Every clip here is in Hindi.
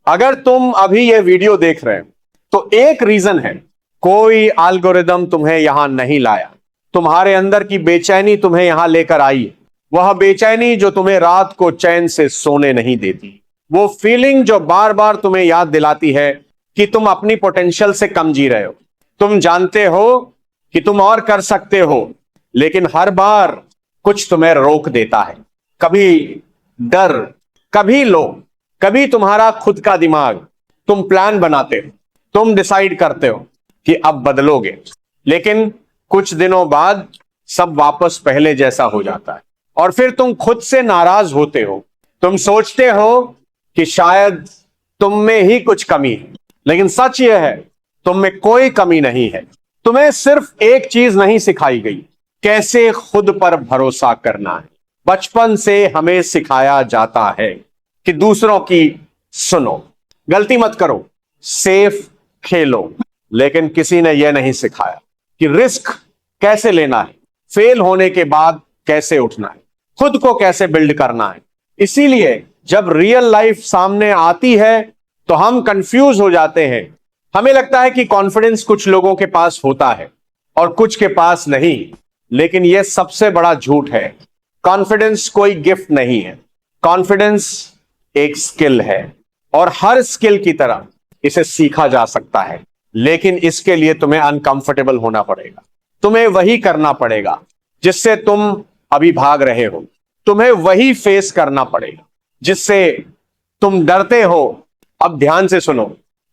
अगर तुम अभी ये वीडियो देख रहे हो तो एक रीजन है, कोई एल्गोरिदम तुम्हें यहां नहीं लाया, तुम्हारे अंदर की बेचैनी तुम्हें यहां लेकर आई। वह बेचैनी जो तुम्हें रात को चैन से सोने नहीं देती, वो फीलिंग जो बार बार तुम्हें याद दिलाती है कि तुम अपनी पोटेंशियल से कम जी रहे हो। तुम जानते हो कि तुम और कर सकते हो, लेकिन हर बार कुछ तुम्हें रोक देता है। कभी डर, कभी लोग, कभी तुम्हारा खुद का दिमाग। तुम प्लान बनाते हो, तुम डिसाइड करते हो कि अब बदलोगे, लेकिन कुछ दिनों बाद सब वापस पहले जैसा हो जाता है और फिर तुम खुद से नाराज होते हो। तुम सोचते हो कि शायद तुम में ही कुछ कमी है, लेकिन सच यह है तुम में कोई कमी नहीं है। तुम्हें सिर्फ एक चीज नहीं सिखाई गई, कैसे खुद पर भरोसा करना है। बचपन से हमें सिखाया जाता है कि दूसरों की सुनो, गलती मत करो, सेफ खेलो, लेकिन किसी ने यह नहीं सिखाया कि रिस्क कैसे लेना है, फेल होने के बाद कैसे उठना है, खुद को कैसे बिल्ड करना है। इसीलिए जब रियल लाइफ सामने आती है तो हम कंफ्यूज हो जाते हैं। हमें लगता है कि कॉन्फिडेंस कुछ लोगों के पास होता है और कुछ के पास नहीं, लेकिन यह सबसे बड़ा झूठ है। कॉन्फिडेंस कोई गिफ्ट नहीं है, कॉन्फिडेंस एक स्किल है और हर स्किल की तरह इसे सीखा जा सकता है, लेकिन इसके लिए तुम्हें अनकंफर्टेबल होना पड़ेगा। तुम्हें वही करना पड़ेगा जिससे तुम अभी भाग रहे हो, तुम्हें वही फेस करना पड़ेगा जिससे तुम डरते हो। अब ध्यान से सुनो,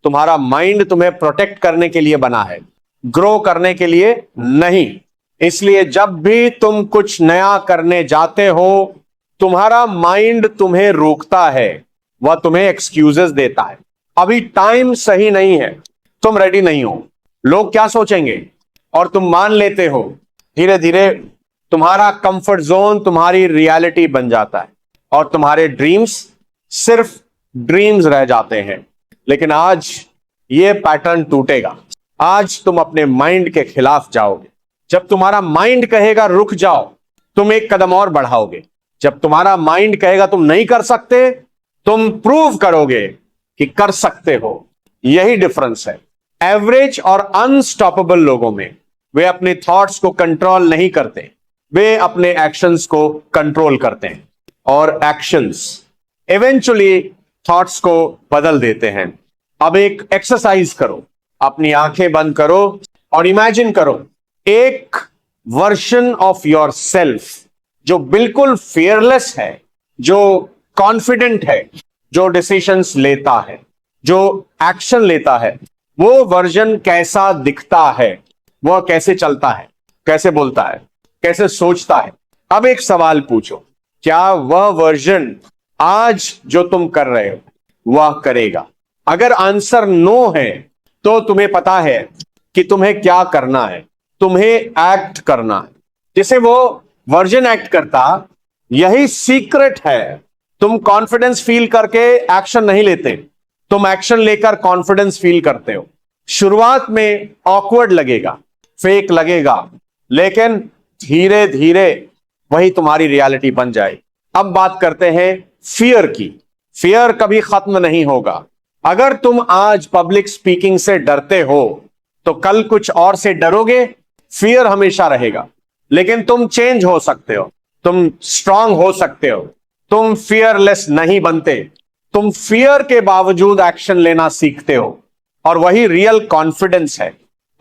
तुम्हारा माइंड तुम्हें प्रोटेक्ट करने के लिए बना है, ग्रो करने के लिए नहीं। इसलिए जब भी तुम कुछ नया करने जाते हो, तुम्हारा माइंड तुम्हें रोकता है, वह तुम्हें एक्सक्यूजेस देता है। अभी टाइम सही नहीं है, तुम रेडी नहीं हो, लोग क्या सोचेंगे, और तुम मान लेते हो। धीरे धीरे तुम्हारा कंफर्ट जोन तुम्हारी रियलिटी बन जाता है और तुम्हारे ड्रीम्स सिर्फ ड्रीम्स रह जाते हैं। लेकिन आज यह पैटर्न टूटेगा। आज तुम अपने माइंड के खिलाफ जाओगे। जब तुम्हारा माइंड कहेगा रुक जाओ, तुम एक कदम और बढ़ाओगे। जब तुम्हारा माइंड कहेगा तुम नहीं कर सकते, तुम प्रूव करोगे कि कर सकते हो। यही डिफरेंस है एवरेज और अनस्टॉपेबल लोगों में। वे अपने थॉट्स को कंट्रोल नहीं करते, वे अपने एक्शंस को कंट्रोल करते हैं, और एक्शंस इवेंचुअली थॉट्स को बदल देते हैं। अब एक एक्सरसाइज करो, अपनी आंखें बंद करो और इमेजिन करो एक वर्जन ऑफ योर सेल्फ जो बिल्कुल फियरलेस है, जो कॉन्फिडेंट है, जो डिसीजंस लेता है, जो एक्शन लेता है। वो वर्जन कैसा दिखता है, वह कैसे चलता है, कैसे बोलता है, कैसे सोचता है। अब एक सवाल पूछो, क्या वह वर्जन आज जो तुम कर रहे हो वह करेगा? अगर आंसर नो है तो तुम्हें पता है कि तुम्हें क्या करना है, तुम्हें एक्ट करना है जैसे वो वर्जन एक्ट करता। यही सीक्रेट है। तुम कॉन्फिडेंस फील करके एक्शन नहीं लेते, तुम एक्शन लेकर कॉन्फिडेंस फील करते हो। शुरुआत में ऑकवर्ड लगेगा, फेक लगेगा, लेकिन धीरे धीरे वही तुम्हारी रियलिटी बन जाए। अब बात करते हैं फियर की। फियर कभी खत्म नहीं होगा। अगर तुम आज पब्लिक स्पीकिंग से डरते हो तो कल कुछ और से डरोगे। फियर हमेशा रहेगा, लेकिन तुम चेंज हो सकते हो, तुम स्ट्रांग हो सकते हो, तुम फियरलेस नहीं बनते। तुम फियर के बावजूद एक्शन लेना सीखते हो, और वही रियल कॉन्फिडेंस है।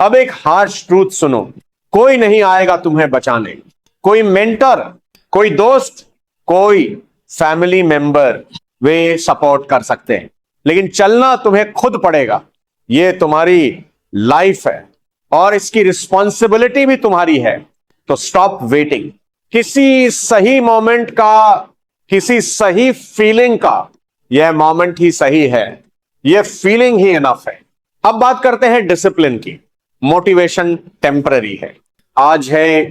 अब एक हार्श ट्रूथ सुनो, कोई नहीं आएगा तुम्हें बचाने। कोई मेंटर, कोई दोस्त, कोई फैमिली मेंबर वे सपोर्ट कर सकते हैं, लेकिन चलना तुम्हें खुद पड़ेगा। यह तुम्हारी लाइफ है और इसकी रिस्पॉन्सिबिलिटी भी तुम्हारी है। तो स्टॉप वेटिंग। किसी सही मोमेंट का, किसी सही फीलिंग का, यह मोमेंट ही सही है, यह फीलिंग ही इनफ है। अब बात करते हैं डिसिप्लिन की। मोटिवेशन टेम्पररी है, आज है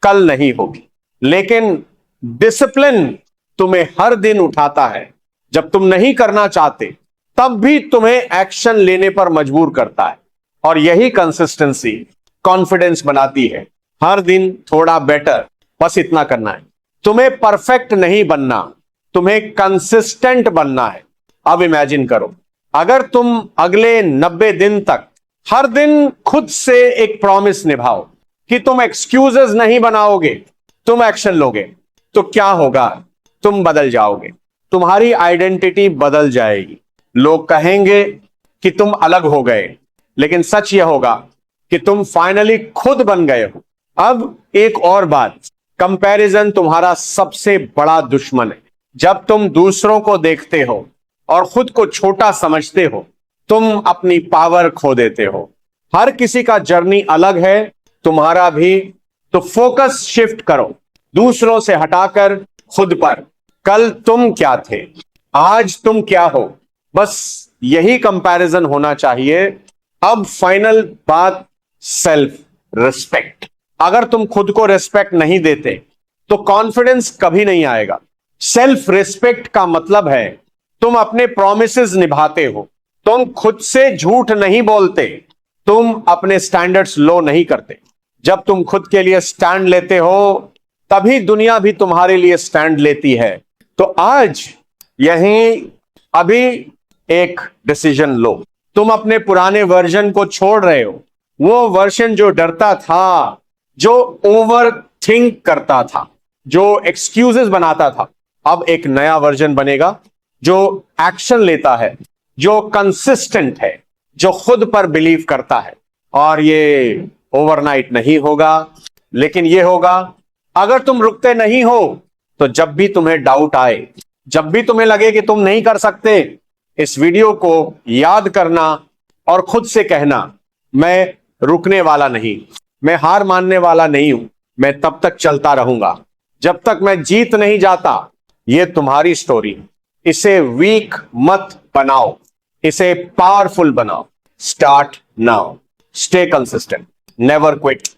कल नहीं होगी, लेकिन डिसिप्लिन तुम्हें हर दिन उठाता है। जब तुम नहीं करना चाहते तब भी तुम्हें एक्शन लेने पर मजबूर करता है, और यही कंसिस्टेंसी कॉन्फिडेंस बनाती है। हर दिन थोड़ा बेटर, बस इतना करना है। तुम्हें परफेक्ट नहीं बनना, तुम्हें कंसिस्टेंट बनना है। अब इमेजिन करो, अगर तुम अगले 90 दिन तक हर दिन खुद से एक प्रॉमिस निभाओ कि तुम एक्सक्यूजेस नहीं बनाओगे, तुम एक्शन लोगे, तो क्या होगा? तुम बदल जाओगे, तुम्हारी आइडेंटिटी बदल जाएगी। लोग कहेंगे कि तुम अलग हो गए, लेकिन सच यह होगा कि तुम फाइनली खुद बन गए हो। अब एक और बात, कंपैरिजन तुम्हारा सबसे बड़ा दुश्मन है। जब तुम दूसरों को देखते हो और खुद को छोटा समझते हो, तुम अपनी पावर खो देते हो। हर किसी का जर्नी अलग है, तुम्हारा भी। तो फोकस शिफ्ट करो, दूसरों से हटाकर खुद पर। कल तुम क्या थे, आज तुम क्या हो, बस यही कंपैरिजन होना चाहिए। अब फाइनल बात, सेल्फ रिस्पेक्ट। अगर तुम खुद को रिस्पेक्ट नहीं देते तो कॉन्फिडेंस कभी नहीं आएगा। सेल्फ रिस्पेक्ट का मतलब है तुम अपने प्रॉमिसेस निभाते हो, तुम खुद से झूठ नहीं बोलते, तुम अपने स्टैंडर्ड्स लो नहीं करते। जब तुम खुद के लिए स्टैंड लेते हो, तभी दुनिया भी तुम्हारे लिए स्टैंड लेती है। तो आज यहीं अभी एक डिसीजन लो। तुम अपने पुराने वर्जन को छोड़ रहे हो, वो वर्जन जो डरता था, जो ओवर थिंक करता था, जो एक्सक्यूजेस बनाता था। अब एक नया वर्जन बनेगा जो एक्शन लेता है, जो कंसिस्टेंट है, जो खुद पर बिलीव करता है। और ये ओवरनाइट नहीं होगा, लेकिन ये होगा अगर तुम रुकते नहीं हो तो जब भी तुम्हें डाउट आए, जब भी तुम्हें लगे कि तुम नहीं कर सकते, इस वीडियो को याद करना और खुद से कहना, मैं रुकने वाला नहीं, मैं हार मानने वाला नहीं हूं, मैं तब तक चलता रहूंगा जब तक मैं जीत नहीं जाता। ये तुम्हारी स्टोरी, इसे वीक मत बनाओ, इसे पावरफुल बनाओ। Start now, stay consistent, never quit.